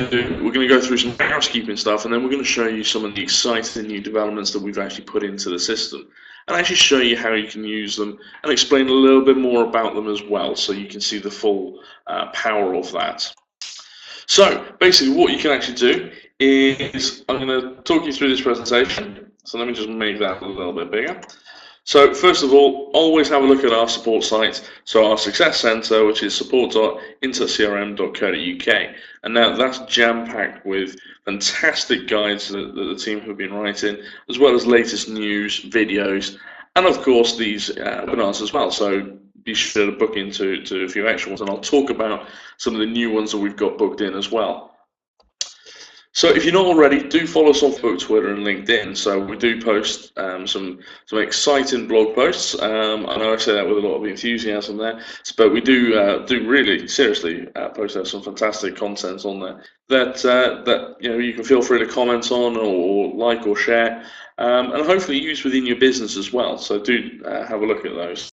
we're going to go through some housekeeping stuff, and then we're going to show you some of the exciting new developments that we've actually put into the system, and actually show you how you can use them, and explain a little bit more about them as well, so you can see the full power of that. So basically what you can actually do is, I'm going to talk you through this presentation, so let me just make that a little bit bigger. So first of all, always have a look at our support site. So our Success Centre, which is support.intouchcrm.co.uk, and now that's jam-packed with fantastic guides that the team have been writing, as well as latest news, videos, and of course these webinars as well. So be sure to book into a few extra ones, and I'll talk about some of the new ones that we've got booked in as well. So if you're not already, do follow us on Facebook, Twitter, and LinkedIn. So we do post some exciting blog posts. I know I say that with a lot of enthusiasm there, but we do really seriously post out some fantastic content on there that you can feel free to comment on or like or share, and hopefully use within your business as well. So do have a look at those.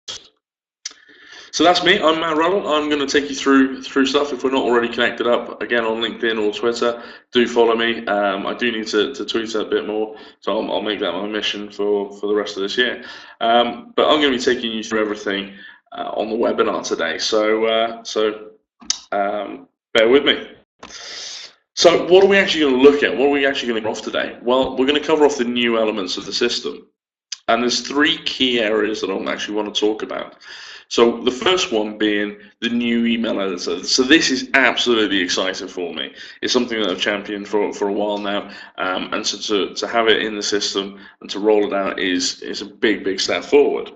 So that's me. I'm Matt Ruddle. I'm going to take you through stuff. If we're not already connected up, again on LinkedIn or Twitter, do follow me. I do need to tweet a bit more, so I'll make that my mission for the rest of this year. But I'm going to be taking you through everything on the webinar today. So bear with me. So what are we actually going to look at? What are we actually going to cover off today? Well, we're going to cover off the new elements of the system, and there's three key areas that I actually want to talk about. So the first one being the new email editor. So this is absolutely exciting for me. It's something that I've championed for a while now, and so to have it in the system and to roll it out is a big step forward.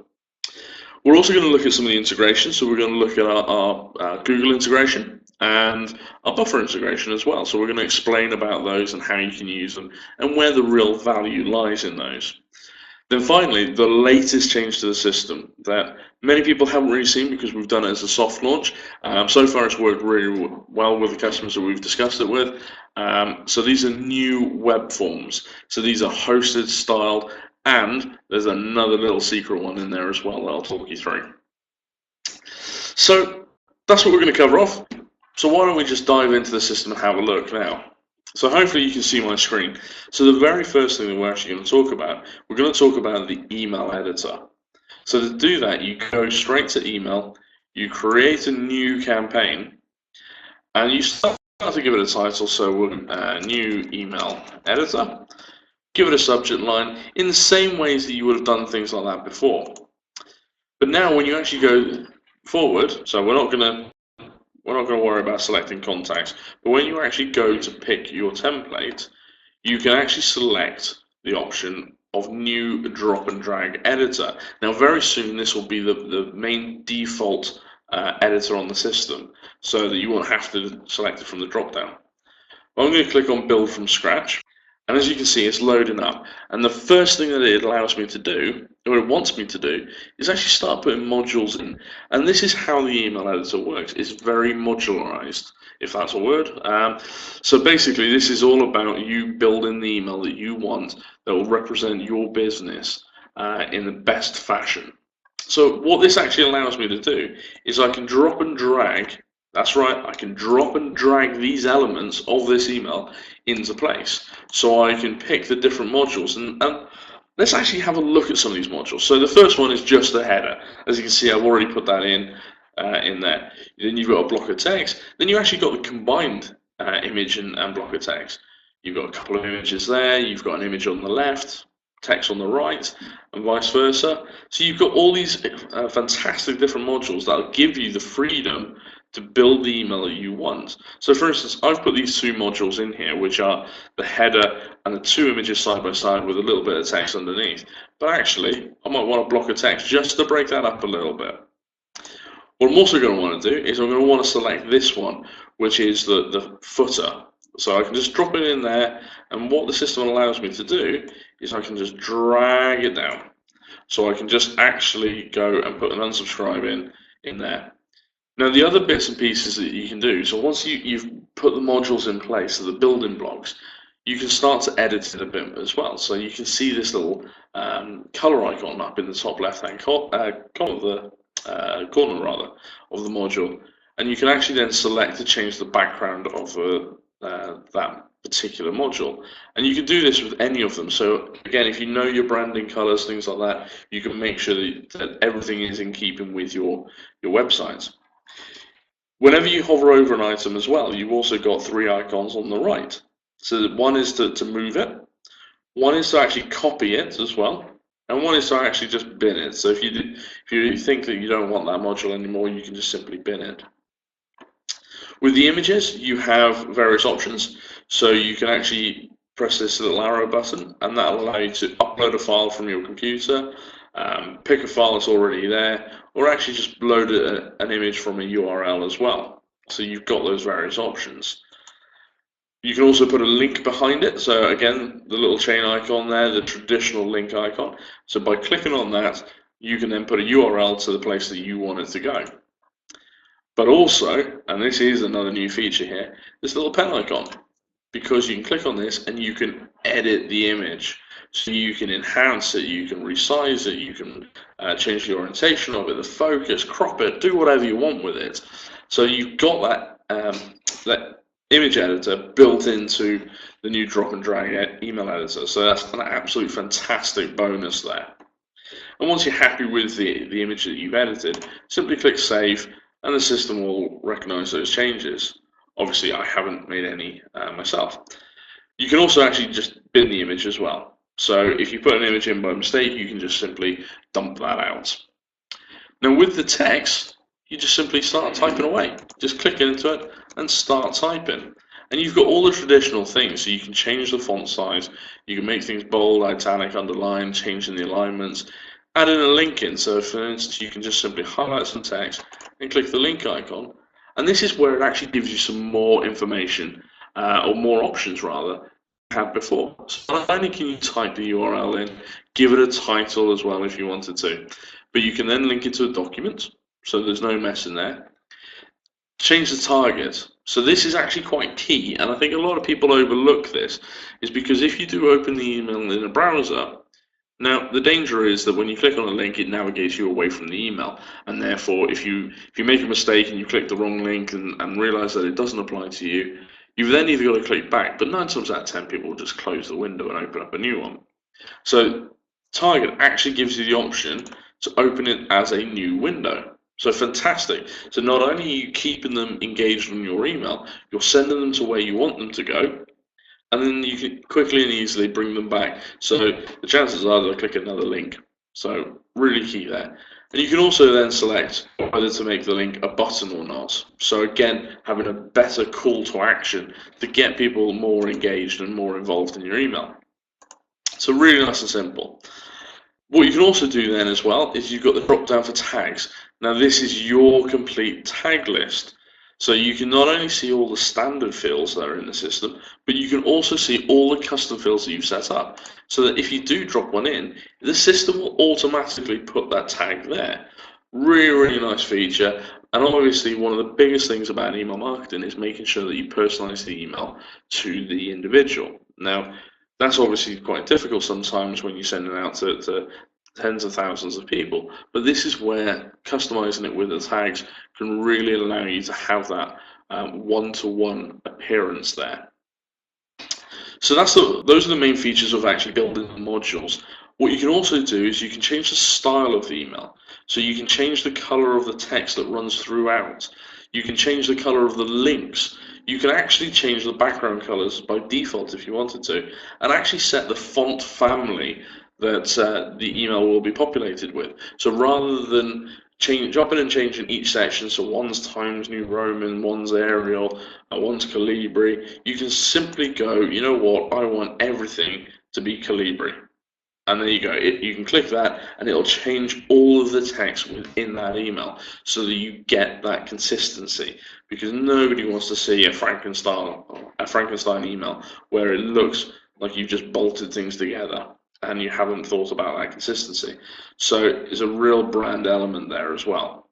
We're also going to look at some of the integrations. So we're going to look at our Google integration and our Buffer integration as well. So we're going to explain about those and how you can use them and where the real value lies in those. Then finally, the latest change to the system that many people haven't really seen because we've done it as a soft launch. So far it's worked really well with the customers that we've discussed it with. So these are new web forms. So these are hosted, styled, and there's another little secret one in there as well that I'll talk you through. So that's what we're going to cover off. So why don't we just dive into the system and have a look now. So hopefully you can see my screen. So the very first thing that we're actually going to talk about, we're going to talk about the email editor. So to do that, you go straight to email, you create a new campaign, and you start to give it a title. So new email editor, give it a subject line in the same ways that you would have done things like that before. But now when you actually go forward, so we're not going to worry about selecting contacts, but when you actually go to pick your template, you can actually select the option of new drop and drag editor. Now very soon this will be the main default editor on the system, so that you won't have to select it from the drop down. I'm going to click on build from scratch, and as you can see it's loading up, and the first thing that it allows me to do, or it wants me to do, is actually start putting modules in. And this is how the email editor works. It's very modularized, if that's a word. So basically this is all about you building the email that you want that will represent your business in the best fashion. So what this actually allows me to do is I can drop and drag, that's right, I can drop and drag these elements of this email into place. So I can pick the different modules, and let's actually have a look at some of these modules. So the first one is just the header. As you can see, I've already put that in there. Then you've got a block of text. Then you actually got the combined image and block of text. You've got a couple of images there. You've got an image on the left, text on the right, and vice versa. So you've got all these fantastic different modules that will give you the freedom to build the email that you want. So for instance, I've put these two modules in here, which are the header and the two images side by side with a little bit of text underneath. But actually, I might want a block of text just to break that up a little bit. What I'm also going to want to do is I'm going to want to select this one, which is the footer. So I can just drop it in there, and what the system allows me to do is I can just drag it down. So I can just actually go and put an unsubscribe in there. Now the other bits and pieces that you can do, so once you've put the modules in place, so the building blocks, you can start to edit it a bit as well. So you can see this little color icon up in the top left-hand corner of the module, and you can actually then select to change the background of that particular module. And you can do this with any of them. So again, if you know your branding colors, things like that, you can make sure that everything is in keeping with your website. Whenever you hover over an item as well, you've also got three icons on the right. So one is to move it, one is to actually copy it as well, and one is to actually just bin it. So if you think that you don't want that module anymore, you can just simply bin it. With the images, you have various options. So you can actually press this little arrow button, and that will allow you to upload a file from your computer, pick a file that's already there, or actually just load an image from a URL as well. So you've got those various options. You can also put a link behind it. So again, the little chain icon there, the traditional link icon. So by clicking on that, you can then put a URL to the place that you want it to go. But also, and this is another new feature here, this little pen icon, because you can click on this and you can edit the image. So you can enhance it, you can resize it, you can change the orientation of it, the focus, crop it, do whatever you want with it. So you've got that image editor built into the new drop and drag email editor. So that's an absolute fantastic bonus there. And once you're happy with the image that you've edited, simply click save, and the system will recognize those changes. Obviously, I haven't made any myself. You can also actually just bin the image as well. So if you put an image in by mistake, you can just simply dump that out. Now with the text, you just simply start typing away. Just click into it and start typing. And you've got all the traditional things, so you can change the font size, you can make things bold, italic, underline, changing the alignments, add in a link in. So for instance, you can just simply highlight some text and click the link icon. And this is where it actually gives you some more information, or more options rather, than you had before. So not only can you type the URL in, give it a title as well if you wanted to, but you can then link it to a document, so there's no mess in there. Change the target. So this is actually quite key, and I think a lot of people overlook this, is because if you do open the email in a browser, now the danger is that when you click on a link, it navigates you away from the email, and therefore if you make a mistake and you click the wrong link and realize that it doesn't apply to you, you've then either got to click back, but 9 times out of 10 people will just close the window and open up a new one. So target actually gives you the option to open it as a new window. So fantastic. So not only are you keeping them engaged on your email, you're sending them to where you want them to go, and then you can quickly and easily bring them back. So the chances are they'll click another link. So really key there. And you can also then select whether to make the link a button or not. So again, having a better call to action to get people more engaged and more involved in your email. So really nice and simple. What you can also do then as well is you've got the drop down for tags. Now this is your complete tag list. So you can not only see all the standard fields that are in the system, but you can also see all the custom fields that you've set up. So that if you do drop one in, the system will automatically put that tag there. Really, really nice feature. And obviously one of the biggest things about email marketing is making sure that you personalize the email to the individual. Now, that's obviously quite difficult sometimes when you're sending out to tens of thousands of people, but this is where customizing it with the tags can really allow you to have that one-to-one appearance there. So those are the main features of actually building the modules. What you can also do is you can change the style of the email. So you can change the color of the text that runs throughout. You can change the color of the links. You can actually change the background colors by default if you wanted to, and actually set the font family that the email will be populated with. So rather than dropping and changing each section, so one's Times New Roman, one's Arial, one's Calibri, you can simply go, you know what, I want everything to be Calibri. And there you go, you can click that and it'll change all of the text within that email so that you get that consistency, because nobody wants to see a Frankenstein email where it looks like you've just bolted things together and you haven't thought about that consistency. So there's a real brand element there as well.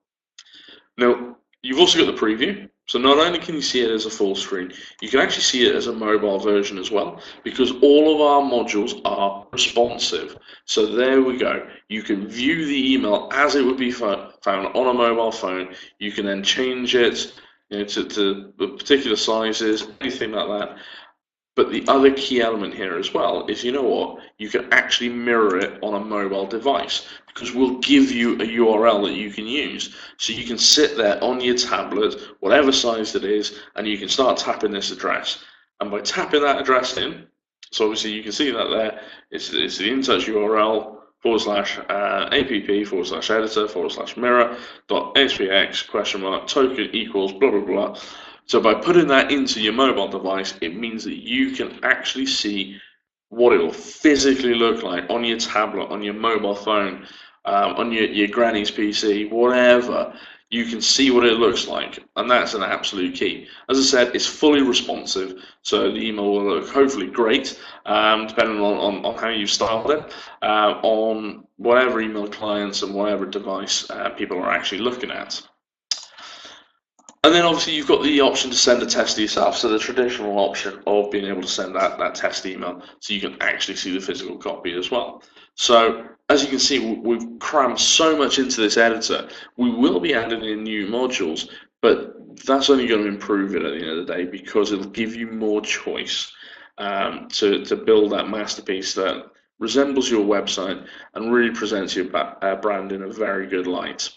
Now, you've also got the preview. So not only can you see it as a full screen, you can actually see it as a mobile version as well, because all of our modules are responsive. So there we go. You can view the email as it would be found on a mobile phone. You can then change it, to the particular sizes, anything like that. But the other key element here as well is, you know what, you can actually mirror it on a mobile device, because we'll give you a URL that you can use. So you can sit there on your tablet, whatever size it is, and you can start tapping this address. And by tapping that address in, so obviously you can see that there, it's the InTouch URL /app/editor/mirror.spx ? Token equals blah blah blah. So by putting that into your mobile device, it means that you can actually see what it will physically look like on your tablet, on your mobile phone, on your granny's PC, whatever. You can see what it looks like, and that's an absolute key. As I said, it's fully responsive, so the email will look hopefully great, depending on how you've styled it, on whatever email clients and whatever device people are actually looking at. And then obviously you've got the option to send a test to yourself, so the traditional option of being able to send that test email so you can actually see the physical copy as well. So as you can see, we've crammed so much into this editor. We will be adding in new modules, but that's only going to improve it at the end of the day, because it'll give you more choice to build that masterpiece that resembles your website and really presents your brand in a very good light.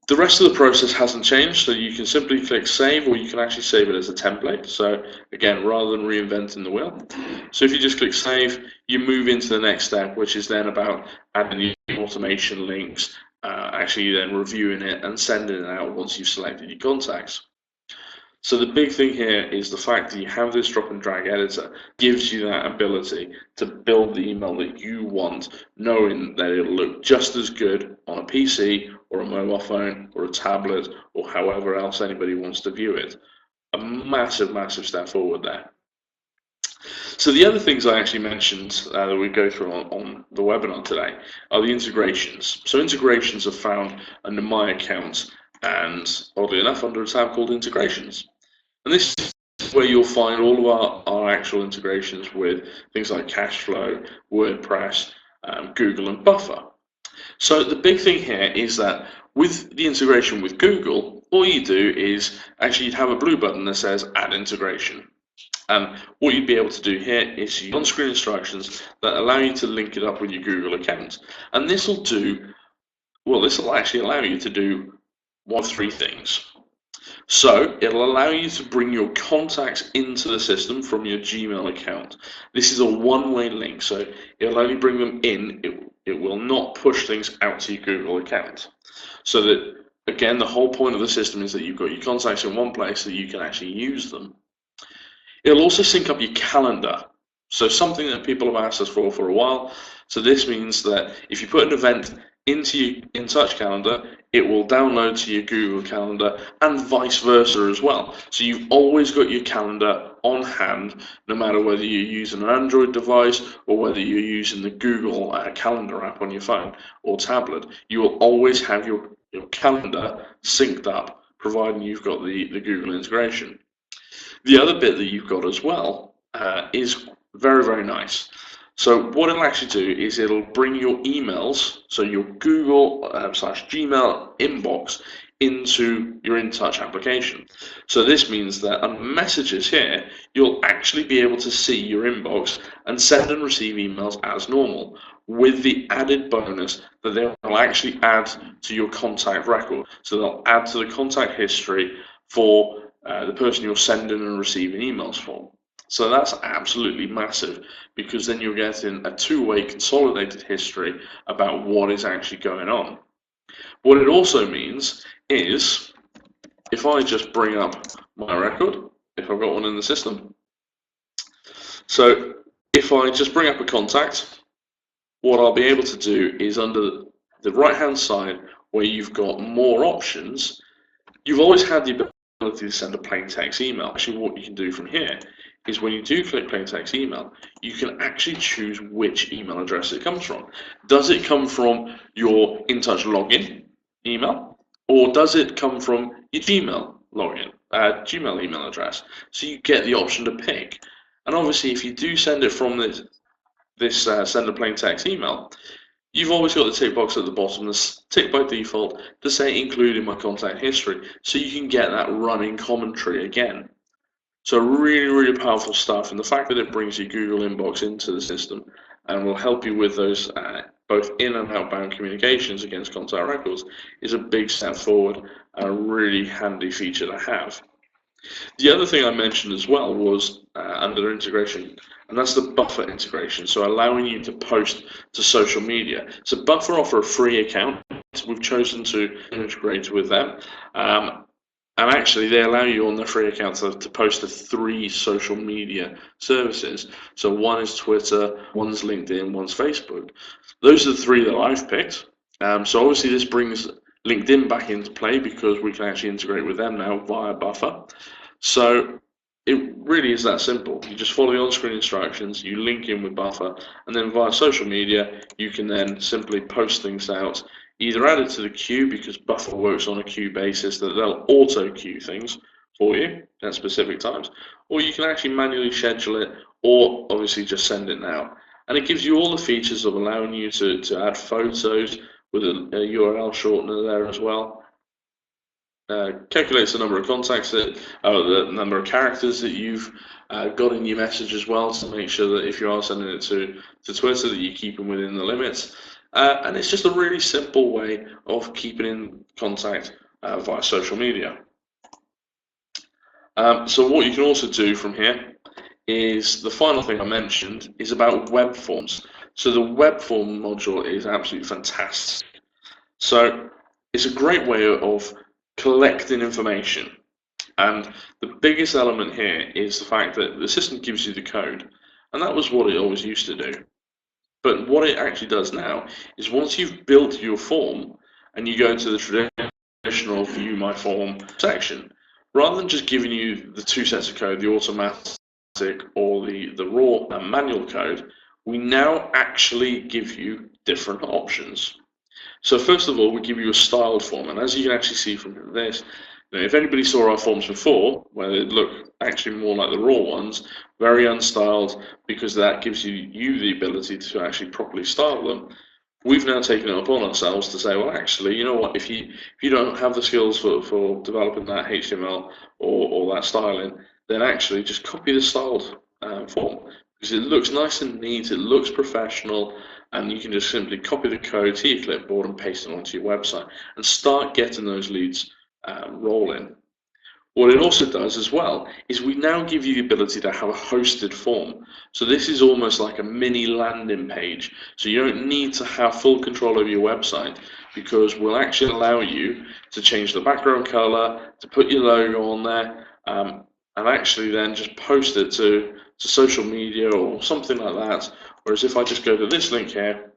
The rest of the process hasn't changed, so you can simply click save, or you can actually save it as a template. So again, rather than reinventing the wheel. So if you just click save, you move into the next step, which is then about adding the automation links, actually then reviewing it and sending it out once you've selected your contacts. So the big thing here is the fact that you have this drop and drag editor gives you that ability to build the email that you want, knowing that it'll look just as good on a PC or a mobile phone or a tablet or however else anybody wants to view it. A massive, massive step forward there. So the other things I actually mentioned that we go through on the webinar today are the integrations. So integrations are found under My Account, and oddly enough under a tab called Integrations. And this is where you'll find all of our actual integrations with things like Cashflow, WordPress, Google and Buffer. So the big thing here is that with the integration with Google, all you do is actually you'd have a blue button that says Add Integration. And what you'd be able to do here is use on-screen instructions that allow you to link it up with your Google account. And this will actually allow you to do one of three things. So it'll allow you to bring your contacts into the system from your Gmail account. This is a one-way link, so it'll only bring them in. It will not push things out to your Google account. So that, again, the whole point of the system is that you've got your contacts in one place so that you can actually use them. It'll also sync up your calendar. So something that people have asked us for a while. So this means that if you put an event into your InTouch calendar, it will download to your Google Calendar and vice versa as well. So you've always got your calendar on hand, no matter whether you're using an Android device or whether you're using the Google Calendar app on your phone or tablet. You will always have your calendar synced up, providing you've got the Google integration. The other bit that you've got as well is very, very nice. So what it'll actually do is it'll bring your emails, so your Google /Gmail inbox, into your InTouch application. So this means that under messages here, you'll actually be able to see your inbox and send and receive emails as normal, with the added bonus that they'll actually add to your contact record. So they'll add to the contact history for the person you're sending and receiving emails for. So that's absolutely massive, because then you're getting a two-way consolidated history about what is actually going on. What it also means is, if I just bring up my record, if I've got one in the system, so if I just bring up a contact, what I'll be able to do is under the right-hand side where you've got more options, you've always had the ability to send a plain text email. Actually, what you can do from here is when you do click plain text email, you can actually choose which email address it comes from. Does it come from your InTouch login email, or does it come from your Gmail login, Gmail email address? So you get the option to pick. And obviously, if you do send it from this send a plain text email, You've always got the tick box at the bottom, that's tick by default, to say include in my contact history, so you can get that running commentary again. So really, really powerful stuff, and the fact that it brings your Google inbox into the system and will help you with those both in and outbound communications against contact records is a big step forward and a really handy feature to have. The other thing I mentioned as well was under integration, and that's the Buffer integration, so allowing you to post to social media. So Buffer offer a free account. We've chosen to integrate with them. And actually, they allow you on the free account to post to 3 social media services. So one is Twitter, one's LinkedIn, one's Facebook. Those are the 3 that I've picked. So obviously this brings LinkedIn back into play because we can actually integrate with them now via Buffer. So it really is that simple. You just follow the on-screen instructions, you link in with Buffer, and then via social media, you can then simply post things out, either add it to the queue because Buffer works on a queue basis that they'll auto queue things for you at specific times, or you can actually manually schedule it, or obviously just send it now. And it gives you all the features of allowing you to add photos with a URL shortener there as well. Calculates the number of contacts that, the number of characters that you've got in your message as well, to make sure that if you are sending it to Twitter that you keep them within the limits. And it's just a really simple way of keeping in contact via social media. So what you can also do from here is, the final thing I mentioned is about web forms. So the web form module is absolutely fantastic. So it's a great way of collecting information, and the biggest element here is the fact that the system gives you the code, and that was what it always used to do. But what it actually does now is, once you've built your form and you go into the traditional view my form section, rather than just giving you the 2 sets of code, the automatic or the raw and manual code, we now actually give you different options. So first of all, we give you a styled form, and as you can actually see from this, if anybody saw our forms before, where they look actually more like the raw ones, very unstyled, because that gives you the ability to actually properly style them. We've now taken it upon ourselves to say, well, actually, you know what? If you don't have the skills for developing that HTML or that styling, then actually just copy the styled form, because it looks nice and neat, it looks professional, and you can just simply copy the code to your clipboard and paste it onto your website and start getting those leads rolling. What it also does as well is, we now give you the ability to have a hosted form. So this is almost like a mini landing page. So you don't need to have full control over your website, because we'll actually allow you to change the background color, to put your logo on there, and actually then just post it to social media or something like that. Whereas if I just go to this link here,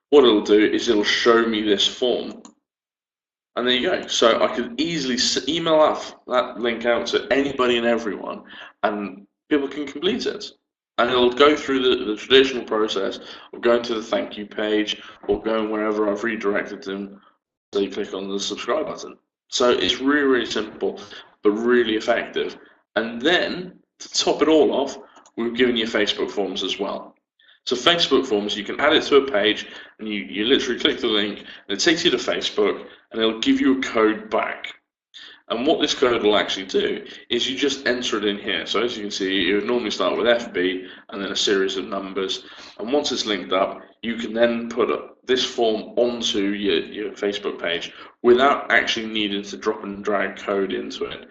what it'll do is it'll show me this form. And there you go. So I could easily email that link out to anybody and everyone, and people can complete it. And it'll go through the traditional process of going to the thank you page, or going wherever I've redirected them, so you click on the subscribe button. So it's really, really simple, but really effective. And then, to top it all off, we've given you Facebook forms as well. So Facebook forms, you can add it to a page, and you literally click the link, and it takes you to Facebook, and it'll give you a code back. And what this code will actually do is, you just enter it in here. So as you can see, you would normally start with FB and then a series of numbers. And once it's linked up, you can then put this form onto your Facebook page without actually needing to drop and drag code into it.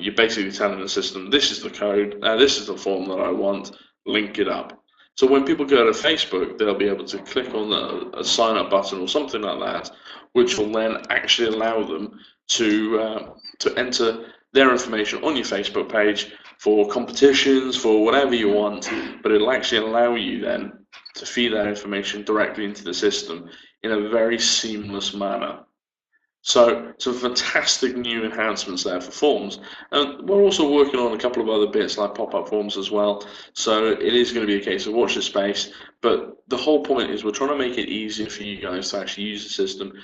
You're basically telling the system, this is the code, this is the form that I want, link it up. So when people go to Facebook, they'll be able to click on a sign up button or something like that, which will then actually allow them to enter their information on your Facebook page for competitions, for whatever you want, but it'll actually allow you then to feed that information directly into the system in a very seamless manner. So some fantastic new enhancements there for forms, and we're also working on a couple of other bits like pop-up forms as well. So it is going to be a case of watch this space, but the whole point is, we're trying to make it easier for you guys to actually use the system,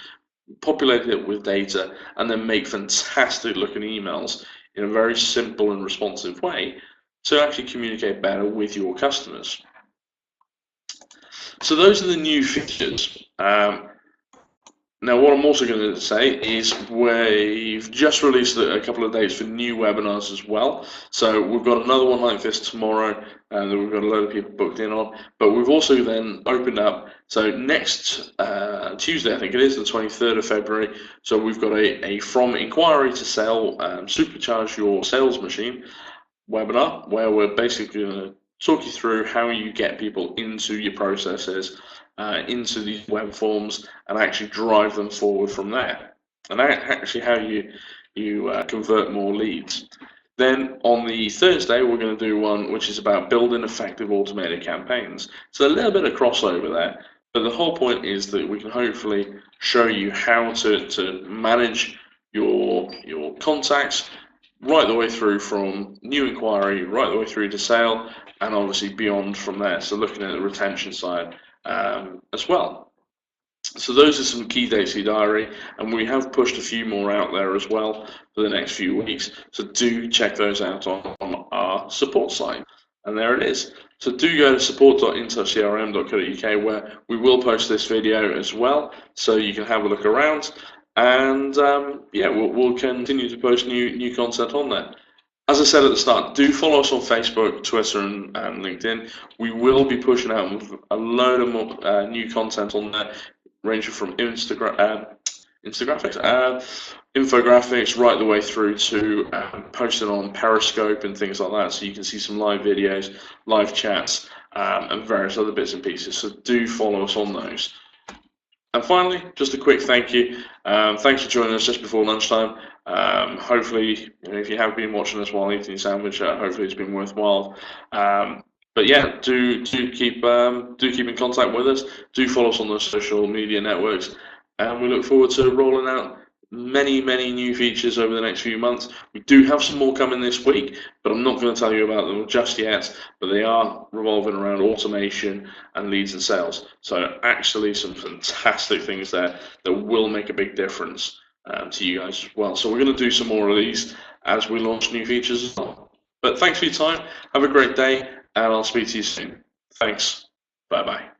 populate it with data, and then make fantastic looking emails in a very simple and responsive way to actually communicate better with your customers. So those are the new features. Now, what I'm also going to say is we've just released a couple of dates for new webinars as well. So we've got another one like this tomorrow, and we've got a load of people booked in on. But we've also then opened up. So next Tuesday, I think it is, the 23rd of February. So we've got a from inquiry to sale, supercharge your sales machine webinar, where we're basically going to talk you through how you get people into your processes, into these web forms, and actually drive them forward from there, and actually how you convert more leads. Then on the Thursday, we're going to do one which is about building effective automated campaigns. So a little bit of crossover there, but the whole point is that we can hopefully show you how to manage your contacts right the way through from new inquiry, right the way through to sale, and obviously beyond from there. So looking at the retention side as well. So those are some key dates in your diary, and we have pushed a few more out there as well for the next few weeks. So do check those out on our support site. And there it is. So do go to support.intouchcrm.co.uk, where we will post this video as well, so you can have a look around. And yeah, we'll continue to post new content on there. As I said at the start, do follow us on Facebook, Twitter, and LinkedIn. We will be pushing out a load of more, new content on there, ranging from infographics, right the way through to posting on Periscope and things like that, so you can see some live videos, live chats, and various other bits and pieces. So do follow us on those. And finally, just a quick thank you. Thanks for joining us just before lunchtime. Hopefully, if you have been watching us while eating your sandwich, hopefully it's been worthwhile. But yeah, do keep in contact with us. Do follow us on the social media networks, and we look forward to rolling out many new features over the next few months. We do have some more coming this week, but I'm not going to tell you about them just yet. But they are revolving around automation and leads and sales. So actually some fantastic things there that will make a big difference to you guys as well. So we're going to do some more of these as we launch new features as well. But thanks for your time. Have a great day, and I'll speak to you soon. Thanks. Bye-bye.